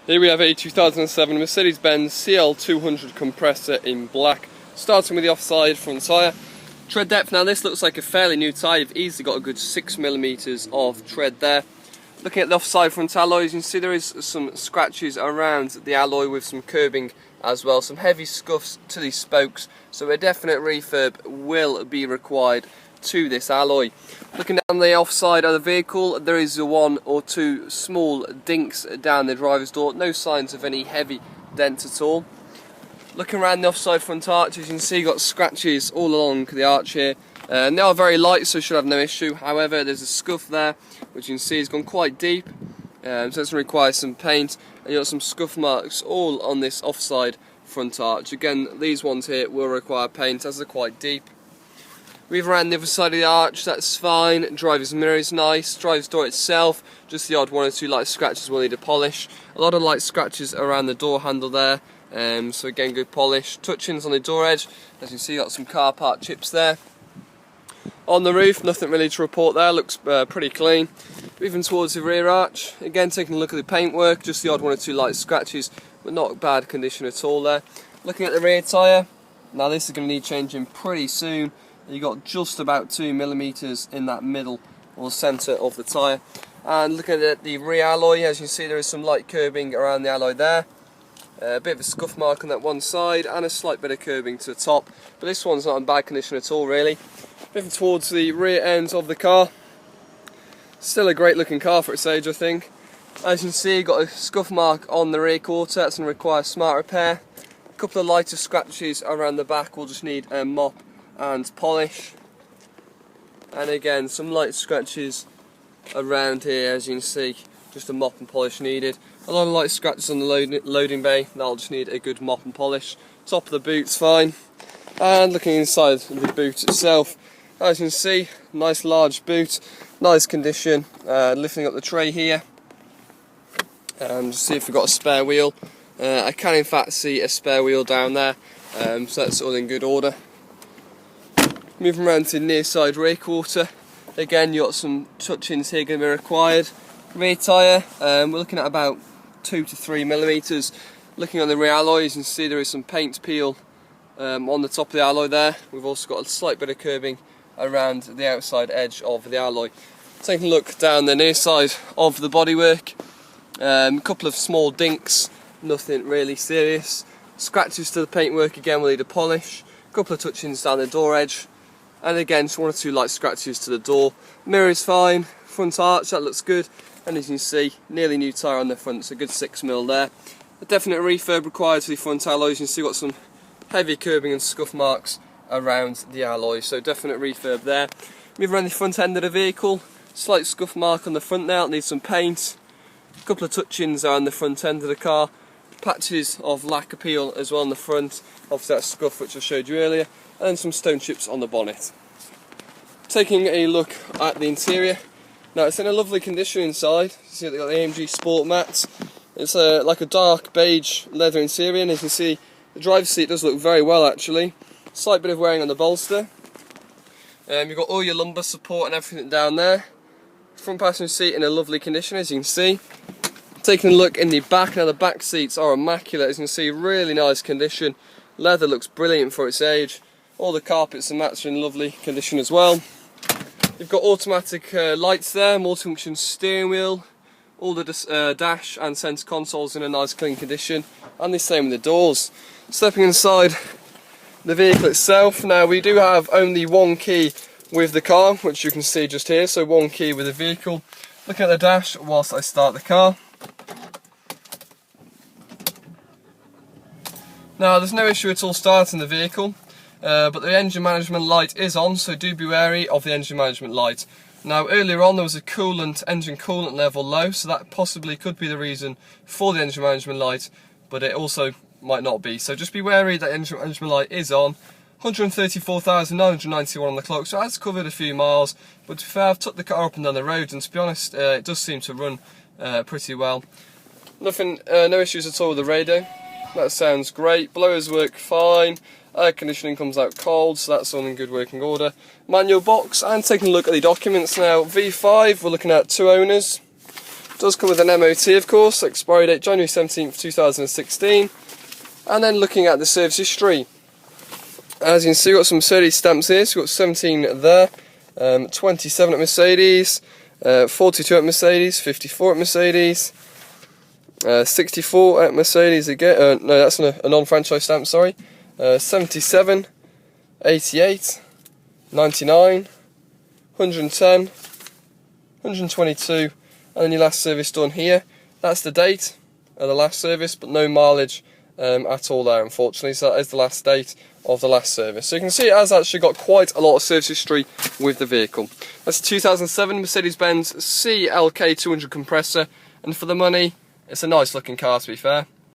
Here we have a 2007 Mercedes-Benz CL200 compressor in black, starting with the offside front tyre. Tread depth, now this looks like a fairly new tyre. You've easily got a good 6mm of tread there. Looking at the offside front alloy, as you can see there is some scratches around the alloy with some curbing as well, some heavy scuffs to these spokes, so a definite refurb will be required to this alloy. Looking down the offside of the vehicle, there is one or two small dinks down the driver's door, no signs of any heavy dent at all. Looking around the offside front arch, as you can see, you've got scratches all along the arch here. They are very light, so should have no issue. However, there's a scuff there, which you can see has gone quite deep, so it's going to require some paint. And you've got some scuff marks all on this offside front arch. Again, these ones here will require paint as they're quite deep. Weave around the other side of the arch, that's fine. Driver's mirror is nice. Driver's door itself, just the odd one or two light scratches will need a polish. A lot of light scratches around the door handle there, so again, good polish. Touch-ins on the door edge, as you see, got some car part chips there. On the roof, nothing really to report there, looks pretty clean. Moving towards the rear arch, again taking a look at the paintwork, just the odd one or two light scratches, but not bad condition at all there. Looking at the rear tyre, now this is going to need changing pretty soon. You've got just about 2mm in that middle or centre of the tyre. And looking at the rear alloy, as you can see there is some light curbing around the alloy there. A bit of a scuff mark on that one side and a slight bit of curbing to the top, but this one's not in bad condition at all really. Moving towards the rear end of the car, still a great looking car for its age, I think. As you can see, you've got a scuff mark on the rear quarter, that's going to require smart repair. A couple of lighter scratches around the back will just need a mop and polish. And again, some light scratches around here, as you can see, just a mop and polish needed. A lot of light scratches on the loading bay, that'll just need a good mop and polish. Top of the boot's fine. And looking inside the boot itself, as you can see, nice large boot, nice condition. Lifting up the tray here, just see if we've got a spare wheel. I can in fact see a spare wheel down there, so that's all in good order. Moving around to the near side rear quarter, again you've got some touch-ins here going to be required. Rear tyre, we're looking at about 2 to 3mm. Looking on the rear alloy, as you can see there is some paint peel on the top of the alloy there. We've also got a slight bit of curbing around the outside edge of the alloy. Taking a look down the near side of the bodywork, a couple of small dinks, nothing really serious. Scratches to the paintwork, again will need a polish. A couple of touch-ins down the door edge, and again just one or two light scratches to the door. Mirror is fine, front arch, that looks good, and as you can see, nearly new tyre on the front, so a good 6mm there. A definite refurb required to the front alloys. You can see got some heavy curbing and scuff marks around the alloy, so definite refurb there. Move around the front end of the vehicle, slight scuff mark on the front there, it needs some paint. A couple of touch-ins on the front end of the car, patches of lacquer peel as well on the front, obviously that scuff which I showed you earlier, and some stone chips on the bonnet. Taking a look at the interior, now it's in a lovely condition inside. You see they've got the AMG Sport mats. It's like a dark beige leather interior, and as you can see the driver's seat does look very well actually. Slight bit of wearing on the bolster. You've got all your lumbar support and everything down there. Front passenger seat in a lovely condition, as you can see. Taking a look in the back, now the back seats are immaculate, as you can see, really nice condition. Leather looks brilliant for its age. All the carpets and mats are in lovely condition as well. You've got automatic lights there, multifunction steering wheel. All the dash and centre consoles in a nice clean condition, and the same with the doors. Stepping inside the vehicle itself, now we do have only one key with the car, which you can see just here, so one key with the vehicle. Looking at the dash whilst I start the car. Now there's no issue at all starting the vehicle, but the engine management light is on, so do be wary of the engine management light. Now earlier on there was a engine coolant level low, so that possibly could be the reason for the engine management light, but it also might not be. So just be wary that engine management light is on. 134,991 on the clock, so that's covered a few miles, but to be fair, I've took the car up and down the road, and to be honest, it does seem to run pretty well. Nothing, no issues at all with the radio. That sounds great. Blowers work fine. Air conditioning comes out cold, so that's all in good working order. Manual box, and taking a look at the documents now. V5, we're looking at 2 owners. Does come with an MOT, of course, expiry date January 17th 2016. And then looking at the service history, as you can see, we've got some Mercedes stamps here. So we've got 17 there, 27 at Mercedes, 42 at Mercedes, 54 at Mercedes, 64 at Mercedes again. No, that's a non-franchise stamp, sorry. 77, 88, 99, 110, 122, and then your last service done here. That's the date of the last service, but no mileage at all there, unfortunately. So that is the last date of the last service. So you can see it has actually got quite a lot of service history with the vehicle. That's a 2007 Mercedes-Benz CLK 200 compressor, and for the money, it's a nice looking car, to be fair.